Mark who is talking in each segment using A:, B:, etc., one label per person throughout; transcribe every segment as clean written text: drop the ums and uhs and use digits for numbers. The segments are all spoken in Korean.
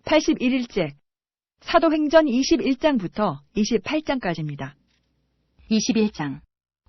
A: 81일째 사도행전 21장부터 28장까지입니다.
B: 21장.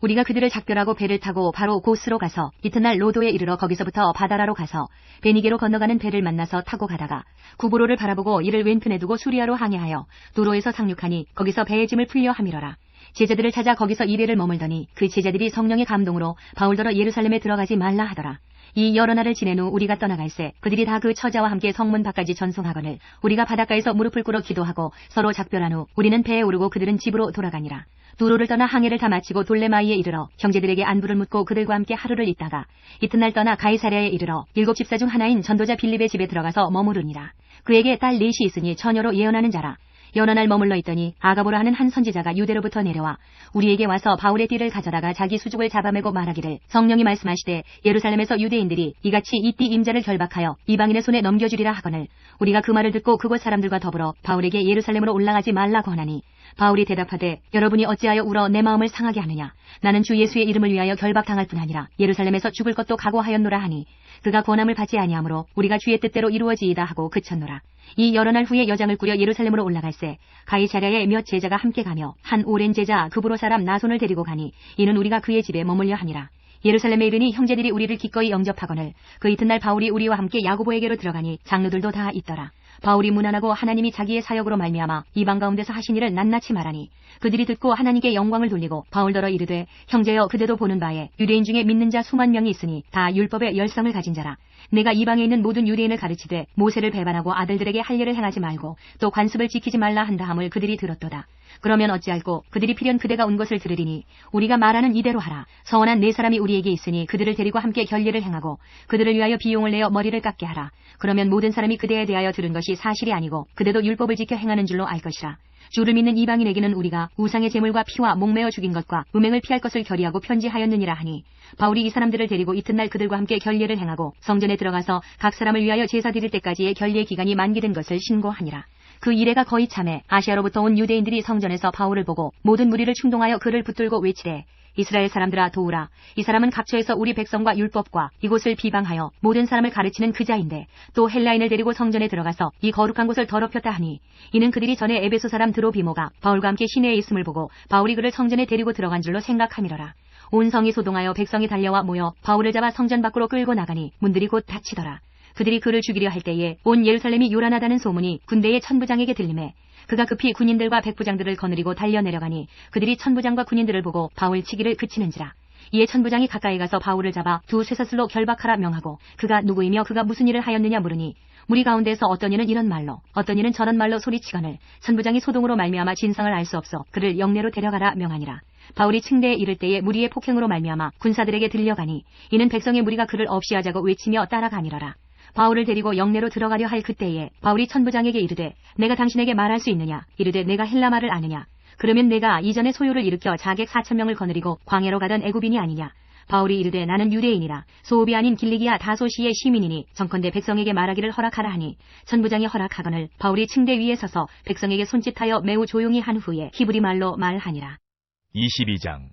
B: 우리가 그들을 작별하고 배를 타고 바로 고스로 가서 이튿날 로도에 이르러 거기서부터 바다라로 가서 베니게로 건너가는 배를 만나서 타고 가다가 구브로를 바라보고 이를 왼편에 두고 수리아로 항해하여 도로에서 상륙하니 거기서 배의 짐을 풀려 함이러라. 제자들을 찾아 거기서 이배를 머물더니 그 제자들이 성령의 감동으로 바울더러 예루살렘에 들어가지 말라 하더라. 이 여러 날을 지낸 후 우리가 떠나갈새 그들이 다 그 처자와 함께 성문 밖까지 전송하거늘 우리가 바닷가에서 무릎을 꿇어 기도하고 서로 작별한 후 우리는 배에 오르고 그들은 집으로 돌아가니라. 두로를 떠나 항해를 다 마치고 돌레마이에 이르러 형제들에게 안부를 묻고 그들과 함께 하루를 있다가 이튿날 떠나 가이사랴에 이르러 7 집사 중 하나인 전도자 빌립의 집에 들어가서 머무르니라. 그에게 딸 넷이 있으니 처녀로 예언하는 자라. 여러 날 머물러 있더니 아가보라 하는 한 선지자가 유대로부터 내려와 우리에게 와서 바울의 띠를 가져다가 자기 수족을 잡아매고 말하기를 성령이 말씀하시되 예루살렘에서 유대인들이 이같이 이 띠 임자를 결박하여 이방인의 손에 넘겨주리라 하거늘 우리가 그 말을 듣고 그곳 사람들과 더불어 바울에게 예루살렘으로 올라가지 말라고 하나니 바울이 대답하되 여러분이 어찌하여 울어 내 마음을 상하게 하느냐. 나는 주 예수의 이름을 위하여 결박당할 뿐 아니라 예루살렘에서 죽을 것도 각오하였노라 하니 그가 권함을 받지 아니하므로 우리가 주의 뜻대로 이루어지이다 하고 그쳤노라. 이 여러 날 후에 여장을 꾸려 예루살렘으로 올라갈새 가이사랴에 몇 제자가 함께 가며 한 오랜 제자 그브로 사람 나손을 데리고 가니 이는 우리가 그의 집에 머물려 하니라. 예루살렘에 이르니 형제들이 우리를 기꺼이 영접하거늘 그 이튿날 바울이 우리와 함께 야고보에게로 들어가니 장로들도 다 있더라. 바울이 문안하고 하나님이 자기의 사역으로 말미암아 이방 가운데서 하신 일을 낱낱이 말하니 그들이 듣고 하나님께 영광을 돌리고 바울더러 이르되 형제여 그대도 보는 바에 유대인 중에 믿는 자 수만 명이 있으니 다 율법의 열성을 가진 자라. 내가 이방에 있는 모든 유대인을 가르치되 모세를 배반하고 아들들에게 할 일을 행하지 말고 또 관습을 지키지 말라 한다함을 그들이 들었도다. 그러면 어찌할꼬 그들이 필연 그대가 온 것을 들으리니 우리가 말하는 이대로 하라. 서원한 4사람이 우리에게 있으니 그들을 데리고 함께 결례를 행하고 그들을 위하여 비용을 내어 머리를 깎게 하라. 그러면 모든 사람이 그대에 대하여 들은 것이 사실이 아니고 그대도 율법을 지켜 행하는 줄로 알 것이라. 주를 믿는 이방인에게는 우리가 우상의 제물과 피와 목매어 죽인 것과 음행을 피할 것을 결의하고 편지하였느니라 하니 바울이 이 사람들을 데리고 이튿날 그들과 함께 결례를 행하고 성전에 들어가서 각 사람을 위하여 제사 드릴 때까지의 결례 기간이 만기된 것을 신고하니라. 그 이래가 거의 참에 아시아로부터 온 유대인들이 성전에서 바울을 보고 모든 무리를 충동하여 그를 붙들고 외치되 이스라엘 사람들아 도우라. 이 사람은 각처에서 우리 백성과 율법과 이곳을 비방하여 모든 사람을 가르치는 그자인데 또 헬라인을 데리고 성전에 들어가서 이 거룩한 곳을 더럽혔다 하니 이는 그들이 전에 에베소 사람 드로비모가 바울과 함께 시내에 있음을 보고 바울이 그를 성전에 데리고 들어간 줄로 생각함이러라. 온 성이 소동하여 백성이 달려와 모여 바울을 잡아 성전 밖으로 끌고 나가니 문들이 곧 닫히더라. 그들이 그를 죽이려 할 때에 온 예루살렘이 요란하다는 소문이 군대의 천부장에게 들리매 그가 급히 군인들과 백부장들을 거느리고 달려내려가니 그들이 천부장과 군인들을 보고 바울 치기를 그치는지라. 이에 천부장이 가까이 가서 바울을 잡아 두 쇠사슬로 결박하라 명하고 그가 누구이며 그가 무슨 일을 하였느냐 물으니 무리 가운데서 어떤 이는 이런 말로 어떤 이는 저런 말로 소리치거늘 천부장이 소동으로 말미암아 진상을 알 수 없어 그를 영내로 데려가라 명하니라. 바울이 층대에 이를 때에 무리의 폭행으로 말미암아 군사들에게 들려가니 이는 백성의 무리가 그를 없이 하자고 외치며 따라가니라라. 바울을 데리고 영내로 들어가려 할 그때에 바울이 천부장에게 이르되 내가 당신에게 말할 수 있느냐. 이르되 내가 헬라말을 아느냐. 그러면 내가 이전에 소요를 일으켜 자객 4,000명을 거느리고 광야로 가던 애굽인이 아니냐. 바울이 이르되 나는 유대인이라 소읍이 아닌 길리기아 다소시의 시민이니 정컨대 백성에게 말하기를 허락하라 하니 천부장이 허락하거늘 바울이 층대 위에 서서 백성에게 손짓하여 매우 조용히 한 후에 히브리 말로 말하니라.
C: 22장.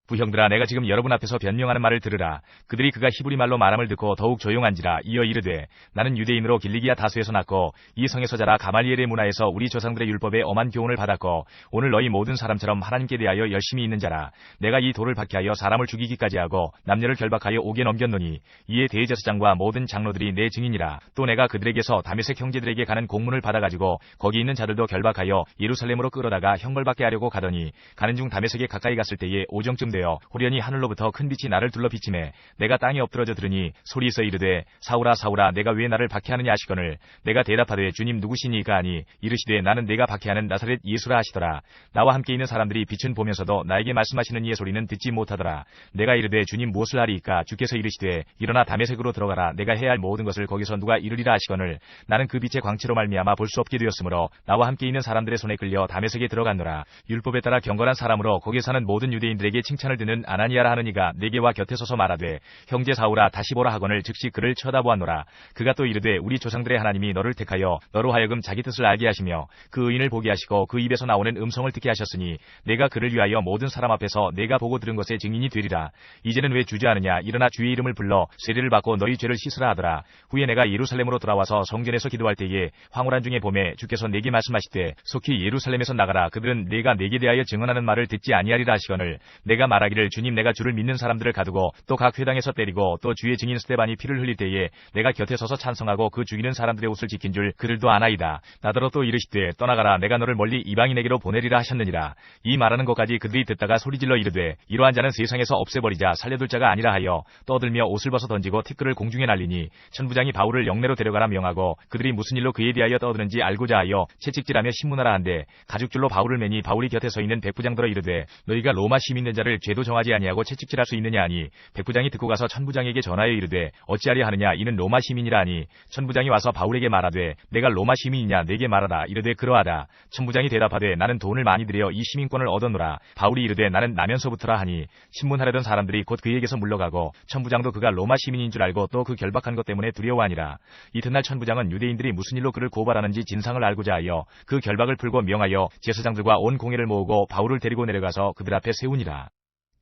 C: 부형들아 내가 지금 여러분 앞에서 변명하는 말을 들으라. 그들이 그가 히브리 말로 말함을 듣고 더욱 조용한지라. 이어 이르되 나는 유대인으로 길리기아 다수에서 났고 이 성에서 자라 가말리엘의 문화에서 우리 조상들의 율법에 엄한 교훈을 받았고 오늘 너희 모든 사람처럼 하나님께 대하여 열심히 있는 자라. 내가 이 돌을 박해하여 사람을 죽이기까지 하고 남녀를 결박하여 옥에 넘겼노니 이에 대제사장과 모든 장로들이 내 증인이라. 또 내가 그들에게서 다메섹 형제들에게 가는 공문을 받아가지고 거기 있는 자들도 결박하여 예루살렘으로 끌어다가 형벌받게 하려고 가더니 가는 중 다메섹에 가까이 갔을 때에 오정쯤 되어 호련히 하늘로부터 큰 빛이 나를 둘러 비치매 내가 땅에 엎드러져 들으니 소리에서 이르되 사울아 사울아 내가 왜 나를 박해하느냐 하시거늘 내가 대답하되 주님 누구시니까 하니 이르시되 나는 내가 박해하는 나사렛 예수라 하시더라. 나와 함께 있는 사람들이 빛은 보면서도 나에게 말씀하시는 이의 소리는 듣지 못하더라. 내가 이르되 주님 무엇을 하리이까. 주께서 이르시되 일어나 다메섹으로 들어가라. 내가 해야 할 모든 것을 거기서 누가 이루리라 하시거늘 나는 그 빛의 광채로 말미암아 볼 수 없게 되었으므로 나와 함께 있는 사람들의 손에 끌려 다메섹에 들어갔노라. 율법에 따라 경건한 사람으로 거기에 사는 모든 유대인들에게 칭찬을 편을 듣는 아나니아라 하는 이가 내게 와 곁에 서서 말하되 형제 사울아 다시 보라 하거늘 즉시 그를 쳐다보았노라. 그가 또 이르되 우리 조상들의 하나님이 너를 택하여 너로 하여금 자기 뜻을 알게 하시며 그 의인을 보게 하시고 그 입에서 나오는 음성을 듣게 하셨으니 내가 그를 위하여 모든 사람 앞에서 내가 보고 들은 것의 증인이 되리라. 이제는 왜 주저하느냐. 일어나 주의 이름을 불러 세례를 받고 너희 죄를 씻으라 하더라. 후에 내가 예루살렘으로 돌아와서 성전에서 기도할 때에 황홀한 중에 봄에 주께서 내게 말씀하시되 속히 예루살렘에서 나가라. 그들은 내가 내게 대하여 증언하는 말을 듣지 아니하리라 하시거늘 내가 말하기를 주님 내가 주를 믿는 사람들을 가두고 또 각 회당에서 때리고 또 주의 증인 스데반이 피를 흘릴 때에 내가 곁에 서서 찬성하고 그 죽이는 사람들의 옷을 지킨 줄 그들도 아나이다. 나더러 또 이르시되 떠나가라. 내가 너를 멀리 이방인에게로 보내리라 하셨느니라. 이 말하는 것까지 그들이 듣다가 소리질러 이르되 이러한 자는 세상에서 없애버리자. 살려둘 자가 아니라 하여 떠들며 옷을 벗어 던지고 티끌을 공중에 날리니 천부장이 바울을 영내로 데려가라 명하고 그들이 무슨 일로 그에 대하여 떠드는지 알고자 하여 채찍질하며 신문하라 한데 가죽줄로 바울을 매니 바울이 곁에 서 있는 백부장들어 이르되 너희가 로마 시민된 자를 죄도 정하지 아니하고 채찍질할 수 있느냐 하니 백부장이 듣고 가서 천부장에게 전하여 이르되 어찌하려 하느냐. 이는 로마 시민이라 하니 천부장이 와서 바울에게 말하되 내가 로마 시민이냐 내게 말하라. 이르되 그러하다. 천부장이 대답하되 나는 돈을 많이 들여 이 시민권을 얻었노라. 바울이 이르되 나는 나면서부터라 하니 신문하려던 사람들이 곧 그에게서 물러가고 천부장도 그가 로마 시민인 줄 알고 또 그 결박한 것 때문에 두려워하니라. 이튿날 천부장은 유대인들이 무슨 일로 그를 고발하는지 진상을 알고자 하여 그 결박을 풀고 명하여 제사장들과 온 공회를 모으고 바울을 데리고 내려가서 그들 앞에 세우니라.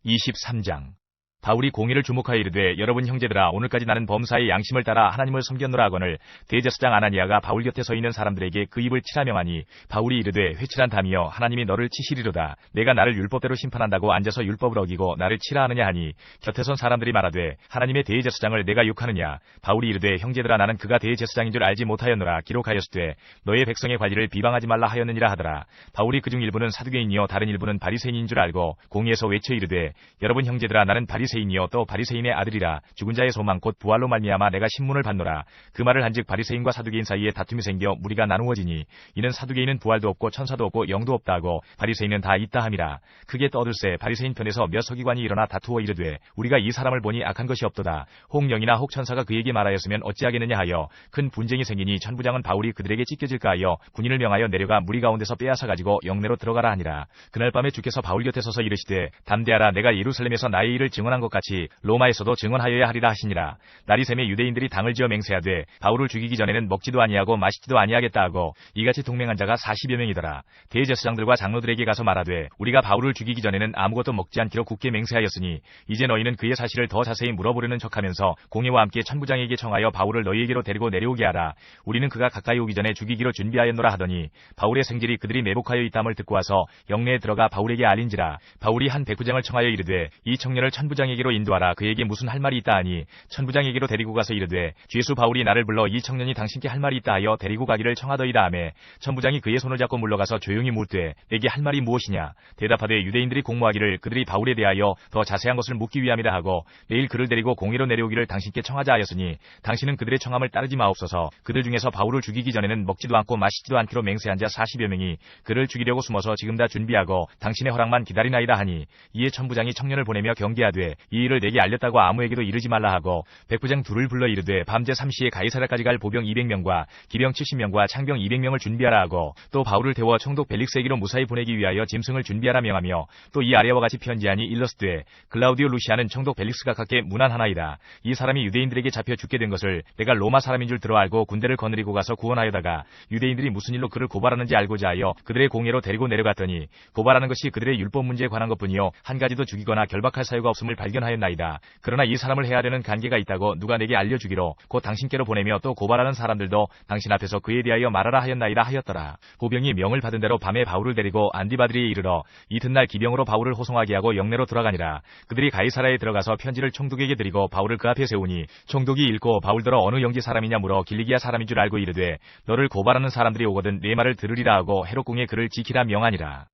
C: 23장 바울이 공의를 주목하여 이르되 여러분 형제들아 오늘까지 나는 범사의 양심을 따라 하나님을 섬겼노라 하거늘 대제사장 아나니아가 바울 곁에 서 있는 사람들에게 그 입을 치라 명하니 바울이 이르되 회칠한 담이여 하나님이 너를 치시리로다. 내가 나를 율법대로 심판한다고 앉아서 율법을 어기고 나를 치라 하느냐 하니 곁에 선 사람들이 말하되 하나님의 대제사장을 내가 욕하느냐. 바울이 이르되 형제들아 나는 그가 대제사장인 줄 알지 못하였노라. 기록하였으되 너의 백성의 관리를 비방하지 말라 하였느니라 하더라. 바울이 그중 일부는 사두개인이요 다른 일부는 바리새인인 줄 알고 공의에서 외쳐 이르되 여러분 형제들아 나는 바리새인이요 또 바리새인의 아들이라. 죽은 자의 소망 곧 부활로 말미암아 내가 신문을 받노라. 그 말을 한즉 바리새인과 사두개인 사이에 다툼이 생겨 무리가 나누어지니 이는 사두개인은 부활도 없고 천사도 없고 영도 없다 하고 바리새인은 다 있다 함이라. 크게 떠들세 바리새인 편에서 몇 서기관이 일어나 다투어 이르되 우리가 이 사람을 보니 악한 것이 없도다. 혹 영이나 혹 천사가 그에게 말하였으면 어찌하겠느냐 하여 큰 분쟁이 생기니 천부장은 바울이 그들에게 찢겨질까 하여 군인을 명하여 내려가 무리 가운데서 빼앗아 가지고 영내로 들어가라 하니라. 그날 밤에 주께서 바울 곁에 서서 이르시되 담대하라. 내가 예루살렘에서 나의 일을 증언한 것 같이 로마에서도 증언하여야 하리라 하시니라. 날이 새매 유대인들이 당을 지어 맹세하되 바울을 죽이기 전에는 먹지도 아니하고 마시지도 아니하겠다 하고 이같이 동맹한 자가 40여 명이더라. 대제사장들과 장로들에게 가서 말하되 우리가 바울을 죽이기 전에는 아무것도 먹지 않기로 굳게 맹세하였으니 이제 너희는 그의 사실을 더 자세히 물어보려는 척하면서 공회와 함께 천부장에게 청하여 바울을 너희에게로 데리고 내려오게 하라. 우리는 그가 가까이 오기 전에 죽이기로 준비하였노라 하더니 바울의 생질이 그들이 매복하여 있담을 듣고 와서 영내에 들어가 바울에게 알린지라. 바울이 한 백부장을 청하여 이르되 이 청년을 천부장에게로 인도하라. 그에게 무슨 할 말이 있다 하니 천부장에게로 데리고 가서 이르되 죄수 바울이 나를 불러 이 청년이 당신께 할 말이 있다 하여 데리고 가기를 청하더이다 하매 천부장이 그의 손을 잡고 물러가서 조용히 묻되 내게 할 말이 무엇이냐. 대답하되 유대인들이 공모하기를 그들이 바울에 대하여 더 자세한 것을 묻기 위함이라 하고 내일 그를 데리고 공회로 내려오기를 당신께 청하자 하였으니 당신은 그들의 청함을 따르지 마옵소서. 그들 중에서 바울을 죽이기 전에는 먹지도 않고 마시지도 않기로 맹세한 자 40여 명이 그를 죽이려고 숨어서 지금 다 준비하고 당신의 허락만 기다리나이다 하니 이에 천부장이 청년을 보내며 경계하되 이 일을 내게 알렸다고 아무에게도 이르지 말라 하고 백부장 둘을 불러 이르되 밤새 3시에 가이사랴까지 갈 보병 200명과 기병 70명과 창병 200명을 준비하라 하고 또 바울을 태워 총독 벨릭스에게로 무사히 보내기 위하여 짐승을 준비하라 명하며 또 이 아래와 같이 편지하니 일러스되 글라우디오 루시아는 총독 벨릭스가 각게 문안하나이다. 이 사람이 유대인들에게 잡혀 죽게 된 것을 내가 로마 사람인 줄 들어 알고 군대를 거느리고 가서 구원하여다가 유대인들이 무슨 일로 그를 고발하는지 알고자 하여 그들의 공회로 데리고 내려갔더니 고발하는 것이 그들의 율법 문제에 관한 것뿐이요 한 가지도 죽이거나 결박할 사유가 없음을 발견하였나이다. 그러나 이 사람을 해야 되는 관계가 있다고 누가 내게 알려주기로 곧 당신께로 보내며 또 고발하는 사람들도 당신 앞에서 그에 대하여 말하라 하였나이다 하였더라. 보병이 명을 받은 대로 밤에 바울을 데리고 안디바드리에 이르러 이튿날 기병으로 바울을 호송하게 하고 영내로 들어가니라. 그들이 가이사랴에 들어가서 편지를 총독에게 드리고 바울을 그 앞에 세우니 총독이 읽고 바울더러 어느 영지 사람이냐 물어 길리기아 사람인 줄 알고 이르되 너를 고발하는 사람들이 오거든 네 말을 들으리라 하고 헤롯궁에 그를 지키라 명하니라.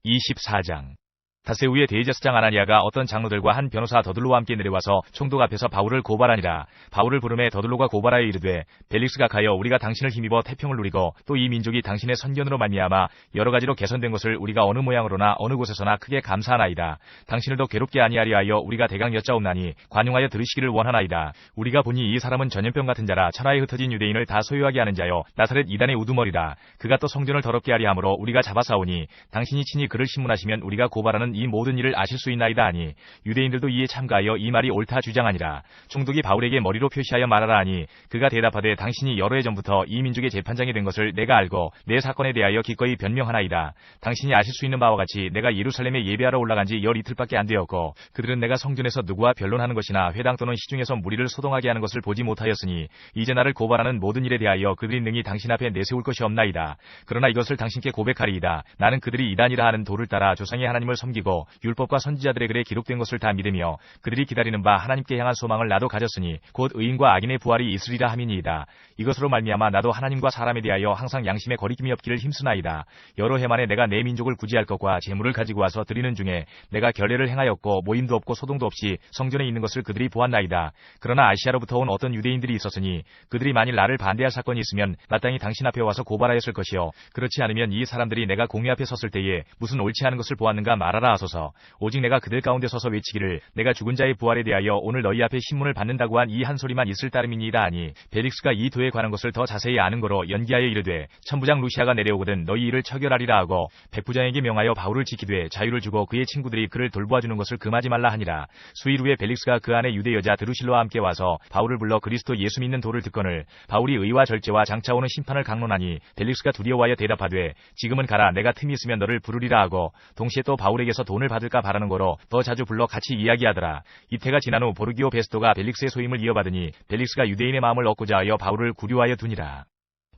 C: 24장 닷새 대제사장 아나니아가 어떤 장로들과 한 변호사 더둘로와 함께 내려와서 총독 앞에서 바울을 고발하니라. 바울을 부르매 더둘로가 고발하여 이르되 벨릭스가 가여 우리가 당신을 힘입어 태평을 누리고 또 이 민족이 당신의 선견으로 말미암아 여러 가지로 개선된 것을 우리가 어느 모양으로나 어느 곳에서나 크게 감사하나이다. 당신을 더 괴롭게 아니하리 하여 우리가 대강 여짜옵나니 관용하여 들으시기를 원하나이다. 우리가 보니 이 사람은 전염병 같은 자라 천하에 흩어진 유대인을 다 소유하게 하는 자요 나사렛 이단의 우두머리라. 그가 또 성전을 더럽게 하리 하므로 우리가 잡아싸우니 당신이 친히 그를 신문하시면 우리가 고발하는 하나님은 이 모든 일을 아실 수 있나이다 하니 유대인들도 이에 참가하여 이 말이 옳다 주장하니라. 총독이 바울에게 머리로 표시하여 말하라 하니 그가 대답하되 당신이 여러 해 전부터 이 민족의 재판장이 된 것을 내가 알고 내 사건에 대하여 기꺼이 변명하나이다. 당신이 아실 수 있는 바와 같이 내가 예루살렘에 예배하러 올라간 지 열 이틀밖에 안 되었고 그들은 내가 성전에서 누구와 변론하는 것이나 회당 또는 시중에서 무리를 소동하게 하는 것을 보지 못하였으니 이제 나를 고발하는 모든 일에 대하여 그들이 능히 당신 앞에 내세울 것이 없나이다. 그러나 이것을 당신께 고백하리이다. 나는 그들이 이단이라 하는 도를 따라 조상의 하나님을 섬기고 율법과 선지자들의 글에 기록된 것을 다 믿으며 그들이 기다리는 바 하나님께 향한 소망을 나도 가졌으니 곧 의인과 악인의 부활이 있으리라 함이니이다. 이것으로 말미암아 나도 하나님과 사람에 대하여 항상 양심에 거리낌이 없기를 힘쓰나이다. 여러 해 만에 내가 내 민족을 구제할 것과 재물을 가지고 와서 드리는 중에 내가 결례를 행하였고 모임도 없고 소동도 없이 성전에 있는 것을 그들이 보았나이다. 그러나 아시아로부터 온 어떤 유대인들이 있었으니 그들이 만일 나를 반대할 사건이 있으면 마땅히 당신 앞에 와서 고발하였을 것이요 그렇지 않으면 이 사람들이 내가 공회 앞에 섰을 때에 무슨 옳지 않은 것을 보았는가 말하라 하소서. 오직 내가 그들 가운데 서서 외치기를 내가 죽은 자의 부활에 대하여 오늘 너희 앞에 신문을 받는다고 한 이 한 소리만 있을 따름이니이다 하니 벨릭스가 이 도에 관한 것을 더 자세히 아는 거로 연기하여 이르되 천부장 루시아가 내려오거든 너희 일을 처결하리라 하고 백부장에게 명하여 바울을 지키되 자유를 주고 그의 친구들이 그를 돌보아주는 것을 금하지 말라 하니라. 수일 후에 벨릭스가 그 안에 유대 여자 드루실로와 함께 와서 바울을 불러 그리스도 예수 믿는 도를 듣거늘 바울이 의와 절제와 장차 오는 심판을 강론하니 벨릭스가 두려워하여 대답하되 지금은 가라 내가 틈이 있으면 너를 부르리라 하고 동시에 또 바울에게서 돈을 받을까 바라는 거로 더 자주 불러 같이 이야기하더라. 이태가 지난 후 보르기오 베스토가 벨릭스의 소임을 이어받으니 벨릭스가 유대인의 마음을 얻고자 하여 바울을 구류하여 두니라.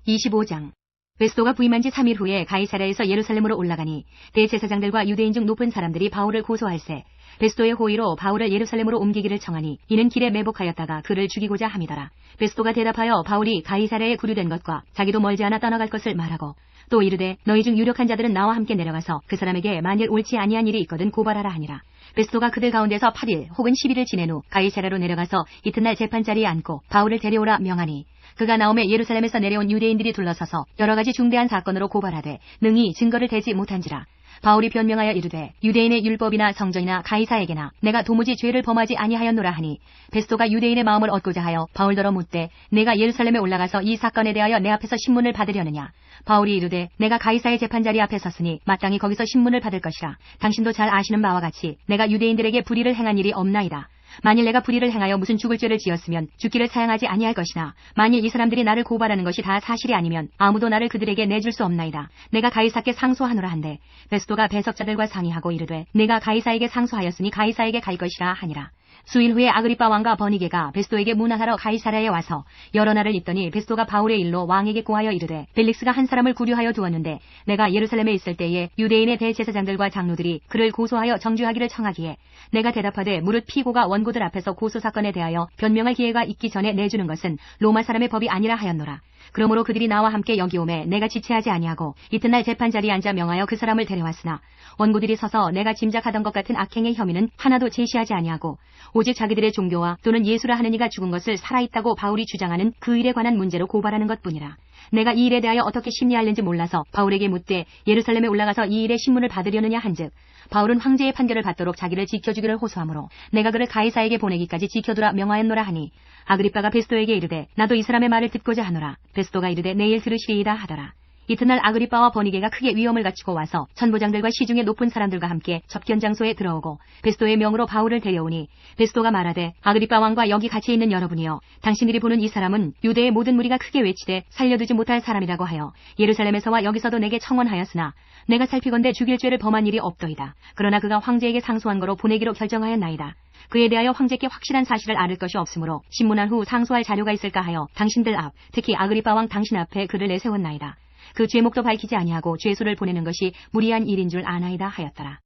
B: 25장. 베스토가 부임한 지 3일 후에 가이사랴에서 예루살렘으로 올라가니 대제사장들과 유대인 중 높은 사람들이 바울을 고소할세 베스토의 호의로 바울을 예루살렘으로 옮기기를 청하니 이는 길에 매복하였다가 그를 죽이고자 함이더라. 베스토가 대답하여 바울이 가이사랴에 구류된 것과 자기도 멀지 않아 떠나갈 것을 말하고 또 이르되 너희 중 유력한 자들은 나와 함께 내려가서 그 사람에게 만일 옳지 아니한 일이 있거든 고발하라 하니라. 베스토가 그들 가운데서 8일 혹은 10일을 지낸 후 가이사랴로 내려가서 이튿날 재판자리에 앉고 바울을 데려오라 명하니 그가 나오매 예루살렘에서 내려온 유대인들이 둘러서서 여러 가지 중대한 사건으로 고발하되 능히 증거를 대지 못한지라. 바울이 변명하여 이르되 유대인의 율법이나 성전이나 가이사에게나 내가 도무지 죄를 범하지 아니하였노라 하니 베스토가 유대인의 마음을 얻고자 하여 바울더러 묻되 내가 예루살렘에 올라가서 이 사건에 대하여 내 앞에서 신문을 받으려느냐. 바울이 이르되 내가 가이사의 재판자리 앞에 섰으니 마땅히 거기서 신문을 받을 것이라. 당신도 잘 아시는 바와 같이 내가 유대인들에게 불의를 행한 일이 없나이다. 만일 내가 불의를 행하여 무슨 죽을 죄를 지었으면 죽기를 사양하지 아니할 것이나 만일 이 사람들이 나를 고발하는 것이 다 사실이 아니면 아무도 나를 그들에게 내줄 수 없나이다. 내가 가이사께 상소하노라 한데 베스토가 배석자들과 상의하고 이르되 내가 가이사에게 상소하였으니 가이사에게 갈 것이라 하니라. 수일 후에 아그리빠 왕과 버니게가 베스토에게 문안하러 가이사랴에 와서 여러 날을 있더니 베스토가 바울의 일로 왕에게 고하여 이르되 벨릭스가 한 사람을 구류하여 두었는데 내가 예루살렘에 있을 때에 유대인의 대제사장들과 장로들이 그를 고소하여 정죄하기를 청하기에 내가 대답하되 무릇 피고가 원고들 앞에서 고소 사건에 대하여 변명할 기회가 있기 전에 내주는 것은 로마 사람의 법이 아니라 하였노라. 그러므로 그들이 나와 함께 여기 오매 내가 지체하지 아니하고 이튿날 재판자리에 앉아 명하여 그 사람을 데려왔으나 원고들이 서서 내가 짐작하던 것 같은 악행의 혐의는 하나도 제시하지 아니하고 오직 자기들의 종교와 또는 예수라 하는 이가 죽은 것을 살아있다고 바울이 주장하는 그 일에 관한 문제로 고발하는 것뿐이라. 내가 이 일에 대하여 어떻게 심리하는지 몰라서 바울에게 묻되 예루살렘에 올라가서 이 일의 신문을 받으려느냐 한즉 바울은 황제의 판결을 받도록 자기를 지켜주기를 호소하므로 내가 그를 가이사에게 보내기까지 지켜두라 명하였노라 하니 아그리빠가 베스토에게 이르되 나도 이 사람의 말을 듣고자 하노라. 베스토가 이르되 내일 들으시리이다 하더라. 이튿날 아그리빠와 버니게가 크게 위험을 갖추고 와서 천부장들과 시중의 높은 사람들과 함께 접견 장소에 들어오고 베스토의 명으로 바울을 데려오니 베스토가 말하되 아그리빠 왕과 여기 같이 있는 여러분이여 당신들이 보는 이 사람은 유대의 모든 무리가 크게 외치되 살려두지 못할 사람이라고 하여 예루살렘에서와 여기서도 내게 청원하였으나 내가 살피건대 죽일 죄를 범한 일이 없더이다. 그러나 그가 황제에게 상소한 거로 보내기로 결정하였나이다. 그에 대하여 황제께 확실한 사실을 알을 것이 없으므로 신문한 후 상소할 자료가 있을까 하여 당신들 앞 특히 아그리빠 왕 당신 앞에 그를 내세웠나이다. 그 죄목도 밝히지 아니하고 죄수를 보내는 것이 무리한 일인 줄 아나이다 하였더라.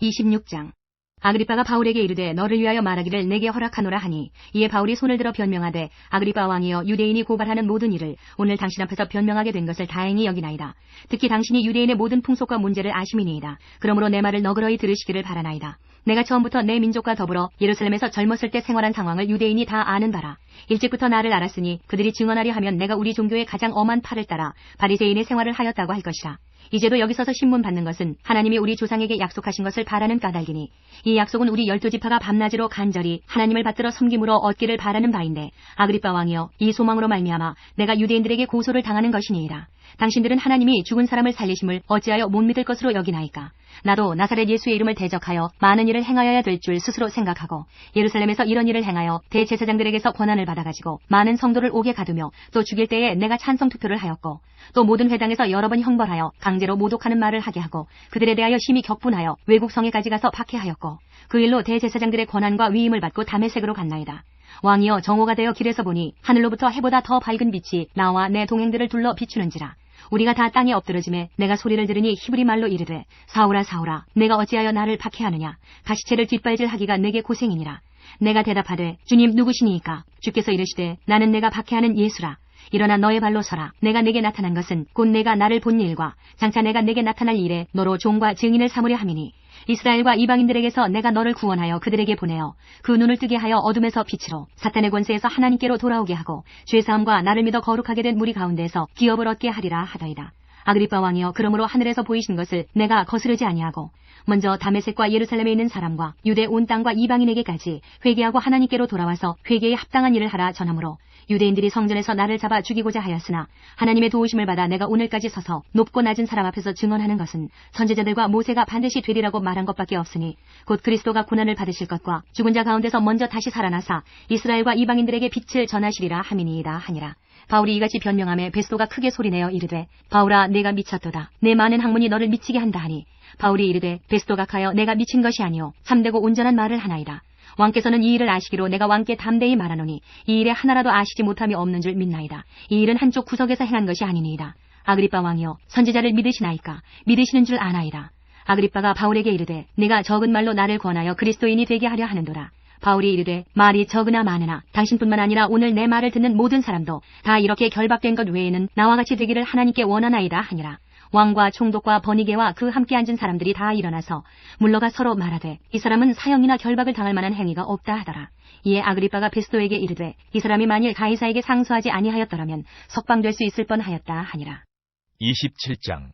B: 26장. 아그리빠가 바울에게 이르되 너를 위하여 말하기를 내게 허락하노라 하니 이에 바울이 손을 들어 변명하되 아그리빠 왕이여 유대인이 고발하는 모든 일을 오늘 당신 앞에서 변명하게 된 것을 다행히 여기나이다. 특히 당신이 유대인의 모든 풍속과 문제를 아심이니이다. 그러므로 내 말을 너그러이 들으시기를 바라나이다. 내가 처음부터 내 민족과 더불어 예루살렘에서 젊었을 때 생활한 상황을 유대인이 다 아는 바라. 일찍부터 나를 알았으니 그들이 증언하려 하면 내가 우리 종교의 가장 엄한 팔을 따라 바리새인의 생활을 하였다고 할 것이라. 이제도 여기 서서 신문 받는 것은 하나님이 우리 조상에게 약속하신 것을 바라는 까닭이니 이 약속은 우리 12지파가 밤낮으로 간절히 하나님을 받들어 섬김으로 얻기를 바라는 바인데 아그리빠 왕이여 이 소망으로 말미암아 내가 유대인들에게 고소를 당하는 것이니이다. 당신들은 하나님이 죽은 사람을 살리심을 어찌하여 못 믿을 것으로 여기나이까? 나도 나사렛 예수의 이름을 대적하여 많은 일을 행하여야 될 줄 스스로 생각하고 예루살렘에서 이런 일을 행하여 대제사장들에게서 권한을 받아가지고 많은 성도를 옥에 가두며 또 죽일 때에 내가 찬성 투표를 하였고 또 모든 회당에서 여러 번 형벌하여 강제로 모독하는 말을 하게 하고 그들에 대하여 심히 격분하여 외국 성에까지 가서 박해하였고 그 일로 대제사장들의 권한과 위임을 받고 다메섹으로 갔나이다. 왕이여 정오가 되어 길에서 보니 하늘로부터 해보다 더 밝은 빛이 나와 내 동행들을 둘러 비추는지라. 우리가 다 땅에 엎드러짐에 내가 소리를 들으니 히브리 말로 이르되 사울아 사울아 내가 어찌하여 나를 박해하느냐. 가시체를 뒷발질하기가 내게 고생이니라. 내가 대답하되 주님 누구시니이까? 주께서 이르시되 나는 내가 박해하는 예수라. 일어나 너의 발로 서라. 내가 내게 나타난 것은 곧 내가 나를 본 일과 장차 내가 내게 나타날 일에 너로 종과 증인을 삼으려 함이니 이스라엘과 이방인들에게서 내가 너를 구원하여 그들에게 보내어 그 눈을 뜨게 하여 어둠에서 빛으로 사탄의 권세에서 하나님께로 돌아오게 하고 죄사함과 나를 믿어 거룩하게 된 무리 가운데에서 기업을 얻게 하리라 하더이다. 아그리빠 왕이여 그러므로 하늘에서 보이신 것을 내가 거스르지 아니하고 먼저 다메섹과 예루살렘에 있는 사람과 유대 온 땅과 이방인에게까지 회개하고 하나님께로 돌아와서 회개에 합당한 일을 하라 전하므로 유대인들이 성전에서 나를 잡아 죽이고자 하였으나 하나님의 도우심을 받아 내가 오늘까지 서서 높고 낮은 사람 앞에서 증언하는 것은 선지자들과 모세가 반드시 되리라고 말한 것밖에 없으니 곧 그리스도가 고난을 받으실 것과 죽은 자 가운데서 먼저 다시 살아나사 이스라엘과 이방인들에게 빛을 전하시리라 함이니이다 하니라. 바울이 이같이 변명하며 베스도가 크게 소리내어 이르되 바울아 내가 미쳤도다. 내 많은 학문이 너를 미치게 한다 하니 바울이 이르되 베스도가 가여 내가 미친 것이 아니오 참되고 온전한 말을 하나이다. 왕께서는 이 일을 아시기로 내가 왕께 담대히 말하노니 이 일에 하나라도 아시지 못함이 없는 줄 믿나이다. 이 일은 한쪽 구석에서 행한 것이 아니니이다. 아그리빠 왕이여 선지자를 믿으시나이까? 믿으시는 줄 아나이다. 아그리빠가 바울에게 이르되 네가 적은 말로 나를 권하여 그리스도인이 되게 하려 하는도라. 바울이 이르되 말이 적으나 많으나 당신뿐만 아니라 오늘 내 말을 듣는 모든 사람도 다 이렇게 결박된 것 외에는 나와 같이 되기를 하나님께 원하나이다 하니라. 왕과 총독과 버니게와 그 함께 앉은 사람들이 다 일어나서 물러가 서로 말하되 이 사람은 사형이나 결박을 당할 만한 행위가 없다 하더라. 이에 아그리빠가 베스도에게 이르되 이 사람이 만일 가이사에게 상소하지 아니하였더라면 석방될 수 있을 뻔하였다 하니라.
C: 27장.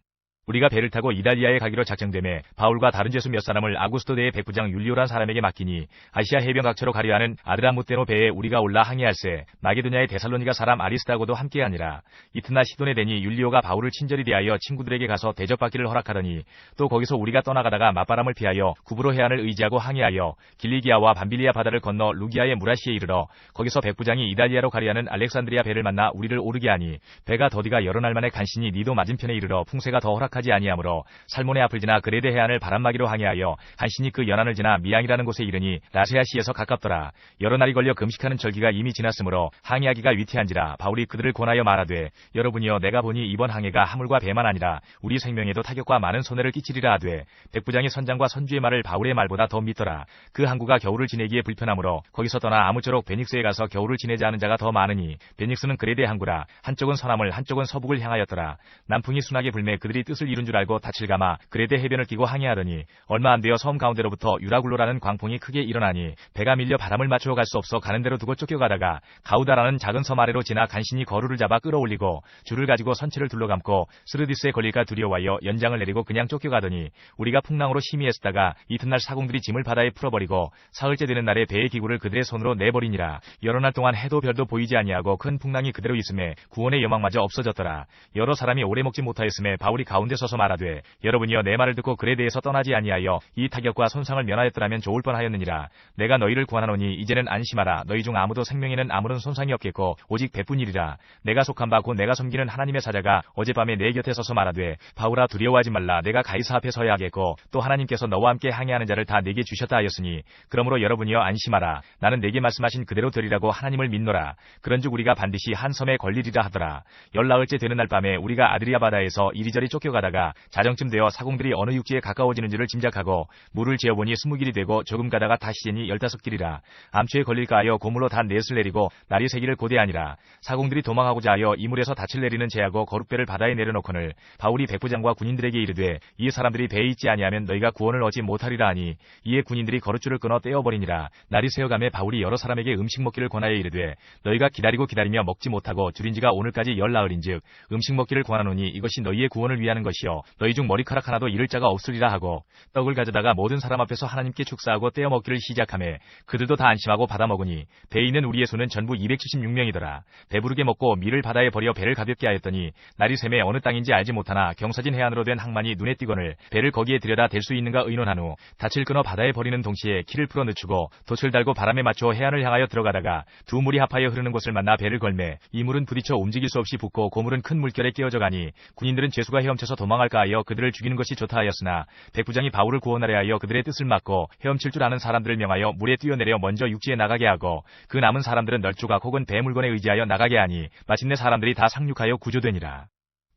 C: 우리가 배를 타고 이달리아에 가기로 작정되매 바울과 다른 죄수 몇 사람을 아구스토대의 백부장 율리오란 사람에게 맡기니 아시아 해변 각처로 가려 하는 아드라무테노 배에 우리가 올라 항해할세 마게도냐의 데살로니가 사람 아리스타고도 함께하니라. 이튿날 시돈에 되니 율리오가 바울을 친절히 대하여 친구들에게 가서 대접받기를 허락하더니 또 거기서 우리가 떠나가다가 맞바람을 피하여 구브로 해안을 의지하고 항해하여 길리기아와 밤빌리아 바다를 건너 루기아의 무라시에 이르러 거기서 백부장이 이달리아로 가려 하는 알렉산드리아 배를 만나 우리를 오르게 하니 배가 더디가 여러 날 만에 간신히 니도 맞은편에 이르러 풍세가 더 허락하지 아니하므로 살몬의 앞을 지나 그레데 해안을 바람막이로 항해하여 간신히 그 연안을 지나 미양이라는 곳에 이르니 라세아시에서 가깝더라. 여러 날이 걸려 금식하는 절기가 이미 지났으므로 항해하기가 위태한지라. 바울이 그들을 권하여 말하되 여러분이여 내가 보니 이번 항해가 하물과 배만 아니라 우리 생명에도 타격과 많은 손해를 끼치리라 하되 백부장이 선장과 선주의 말을 바울의 말보다 더 믿더라. 그 항구가 겨울을 지내기에 불편하므로 거기서 떠나 아무쪼록 베닉스에 가서 겨울을 지내자 하는 자가 더 많으니 베닉스는 그레데 항구라. 한쪽은 서남을 한쪽은 서북을 향하였더라. 남풍이 순하게 불매 그들이 뜻을 이룬 줄 알고 닻을 감아 그레데 해변을 끼고 항해하더니 얼마 안 되어 섬 가운데로부터 유라굴로라는 광풍이 크게 일어나니 배가 밀려 바람을 맞추어 갈 수 없어 가는 대로 두고 쫓겨가다가 가우다라는 작은 섬 아래로 지나 간신히 거루를 잡아 끌어올리고 줄을 가지고 선체를 둘러감고 스르디스에 걸릴까 두려워하여 연장을 내리고 그냥 쫓겨가더니 우리가 풍랑으로 심히 애쓰다가 이튿날 사공들이 짐을 바다에 풀어버리고 사흘째 되는 날에 배의 기구를 그들의 손으로 내버리니라. 여러 날 동안 해도 별도 보이지 아니하고 큰 풍랑이 그대로 있음에 구원의 여망마저 없어졌더라. 여러 사람이 오래 먹지 못하였음에 바울이 가운데 서서 말하되 여러분이여 내 말을 듣고 그레 대해서 떠나지 아니하여 이 타격과 손상을 면하였더라면 좋을 뻔하였느니라. 내가 너희를 구하노니 이제는 안심하라. 너희 중 아무도 생명에는 아무런 손상이 없겠고 오직 배뿐이리라. 내가 속한 바 곧 내가 섬기는 하나님의 사자가 어젯밤에 내 곁에 서서 말하되 바울아 두려워하지 말라. 내가 가이사 앞에 서야 하겠고 또 하나님께서 너와 함께 항해하는 자를 다 내게 주셨다 하였으니 그러므로 여러분이여 안심하라. 나는 내게 말씀하신 그대로 되리라고 하나님을 믿노라. 그런즉 우리가 반드시 한 섬에 걸리리라 하더라. 열나흘째 되는 날 밤에 우리가 아드리아 바다에서 이리저리 쫓겨가다가 자정쯤 되어 사공들이 어느 육지에 가까워지는 줄을 짐작하고 물을 재어보니 20길이 되고 조금 가다가 다시 재니 15길이라. 암초에 걸릴까 하여 고물로 단 넷을 내리고 날이 새기를 고대하니라. 사공들이 도망하고자 하여 이물에서 닻을 내리는 제하고 거룻배를 바다에 내려놓거늘 바울이 백부장과 군인들에게 이르되 이 사람들이 배에 있지 아니하면 너희가 구원을 얻지 못하리라 하니 이에 군인들이 거룻줄을 끊어 떼어버리니라. 날이 새어가매 바울이 여러 사람에게 음식 먹기를 권하여 이르되 너희가 기다리며 먹지 못하고 줄인지가 오늘까지 열나흘인즉 음식 먹기를 권하노니 이것이 너희의 구원을 위하는 것이요 너희 중 머리카락 하나도 잃을 자가 없으리라 하고 떡을 가져다가 모든 사람 앞에서 하나님께 축사하고 떼어 먹기를 시작하매 그들도 다 안심하고 받아 먹으니 배에 있는 우리의 수는 전부 276명이더라. 배부르게 먹고 밀을 바다에 버려 배를 가볍게 하였더니 날이 샘에 어느 땅인지 알지 못하나 경사진 해안으로 된 항만이 눈에 띄거늘 배를 거기에 들여다 댈 수 있는가 의논한 후 닻을 끊어 바다에 버리는 동시에 키를 풀어 늦추고 돛을 달고 바람에 맞춰 해안을 향하여 들어가다가 두 물이 합하여 흐르는 곳을 만나 배를 걸매 이 물은 부딪혀 움직일 수 없이 붓고 고물은 큰 물결에 끼어져 가니 군인들은 죄수가 헤엄쳐서 도망할까 하여 그들을 죽이는 것이 좋다 하였으나 백부장이 바울을 구원하려 하여 그들의 뜻을 막고 헤엄칠 줄 아는 사람들을 명하여 물에 뛰어내려 먼저 육지에 나가게 하고 그 남은 사람들은 널조각 혹은 배 물건에 의지하여 나가게 하니 마침내 사람들이 다 상륙하여 구조되니라.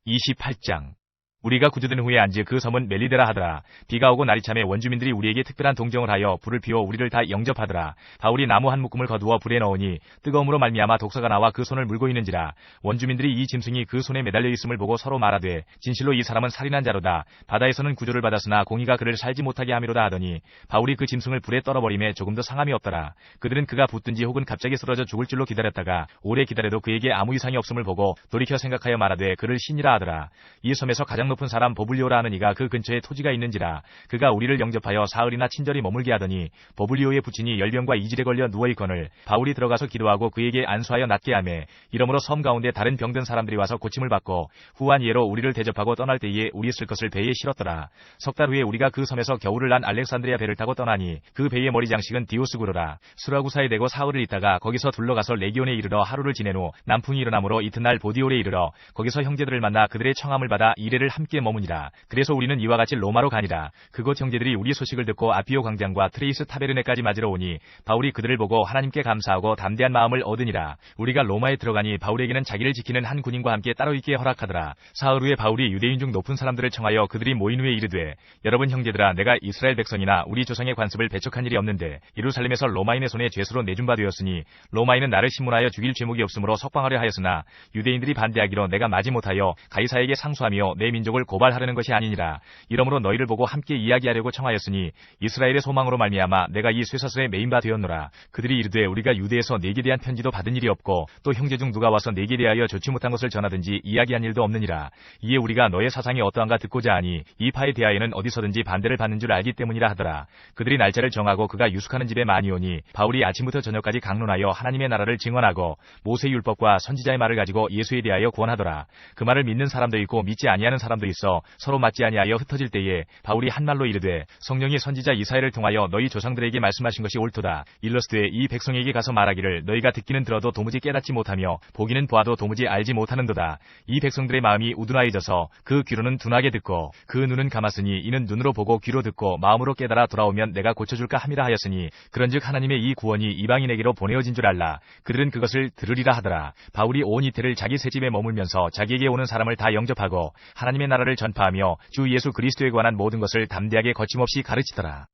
C: 28장 우리가 구조된 후에 안지 그 섬은 멜리데라 하더라. 비가 오고 날이 참에 원주민들이 우리에게 특별한 동정을 하여 불을 피워 우리를 다 영접하더라. 바울이 나무 한 묶음을 거두어 불에 넣으니 뜨거움으로 말미암아 독사가 나와 그 손을 물고 있는지라. 원주민들이 이 짐승이 그 손에 매달려 있음을 보고 서로 말하되 진실로 이 사람은 살인한 자로다. 바다에서는 구조를 받았으나 공의가 그를 살지 못하게 함이로다 하더니 바울이 그 짐승을 불에 떨어버림에 조금도 상함이 없더라. 그들은 그가 붙든지 혹은 갑자기 쓰러져 죽을 줄로 기다렸다가 오래 기다려도 그에게 아무 이상이 없음을 보고 돌이켜 생각하여 말하되 그를 신이라 하더라. 이 섬에서 가장 높은 사람 보블리오라 하는 이가 그 근처에 토지가 있는지라. 그가 우리를 영접하여 사흘이나 친절히 머물게 하더니 보블리오의 부친이 열병과 이질에 걸려 누워있거늘 바울이 들어가서 기도하고 그에게 안수하여 낫게 하매 이러므로 섬 가운데 다른 병든 사람들이 와서 고침을 받고 후한 예로 우리를 대접하고 떠날 때에 우리 쓸 것을 배에 실었더라. 석 달 후에 우리가 그 섬에서 겨울을 난 알렉산드리아 배를 타고 떠나니 그 배의 머리 장식은 디오스구로라. 수라구사에 대고 사흘을 있다가 거기서 둘러가서 레기온에 이르러 하루를 지낸 후 남풍이 일어나므로 이튿날 보디올에 이르러 거기서 형제들을 만나 그들의 청함을 받아 이래를 함께 머무니라. 그래서 우리는 이와 같이 로마로 가니라. 그곳 형제들이 우리 소식을 듣고 아피오 광장과 트레이스 타베르네까지 맞으러 오니 바울이 그들을 보고 하나님께 감사하고 담대한 마음을 얻으니라. 우리가 로마에 들어가니 바울에게는 자기를 지키는 한 군인과 함께 따로 있게 허락하더라. 사흘 후에 바울이 유대인 중 높은 사람들을 청하여 그들이 모인 후에 이르되 여러분 형제들아 내가 이스라엘 백성이나 우리 조상의 관습을 배척한 일이 없는데 예루살렘에서 로마인의 손에 죄수로 내준 바 되었으니 로마인은 나를 신문하여 죽일 죄목이 없으므로 석방하려 하였으나 유대인들이 반대하기로 내가 마지못하여 가이사에게 상소하며 내 민족을 고발하려는 것이 아니니라. 이러므로 너희를 보고 함께 이야기하려고 청하였으니 이스라엘의 소망으로 말미암아 내가 이 쇠사슬에 매인 바 되었노라. 그들이 이르되 우리가 유대에서 네게 대한 편지도 받은 일이 없고 또 형제 중 누가 와서 네게 대하여 좋지 못한 것을 전하든지 이야기한 일도 없느니라. 이에 우리가 너의 사상이 어떠한가 듣고자 하니 이 파에 대하여는 어디서든지 반대를 받는 줄 알기 때문이라 하더라. 그들이 날짜를 정하고 그가 유숙하는 집에 많이 오니 바울이 아침부터 저녁까지 강론하여 하나님의 나라를 증언하고 모세의 율법과 선지자의 말을 가지고 예수에 대하여 구원하더라. 그 말을 믿는 사람도 있고 믿지 아니하는 사람도 있어 서로 맞지 아니하여 흩어질 때에 바울이 한 말로 이르되 성령이 선지자 이사야를 통하여 너희 조상들에게 말씀하신 것이 옳도다. 일러스되 이 백성에게 가서 말하기를 너희가 듣기는 들어도 도무지 깨닫지 못하며 보기는 보아도 도무지 알지 못하는도다. 이 백성들의 마음이 우둔하여져서 그 귀로는 둔하게 듣고 그 눈은 감았으니 이는 눈으로 보고 귀로 듣고 마음으로 깨달아 돌아오면 내가 고쳐줄까 함이라 하였으니 그런즉 하나님의 이 구원이 이방인에게로 보내어진 줄 알라. 그들은 그것을 들으리라 하더라. 바울이 온 이태를 자기 새 집에 머물면서 자기에게 오는 사람을 다 영접하고 하나님의 나라를 전파하며 주 예수 그리스도에 관한 모든 것을 담대하게 거침없이 가르치더라.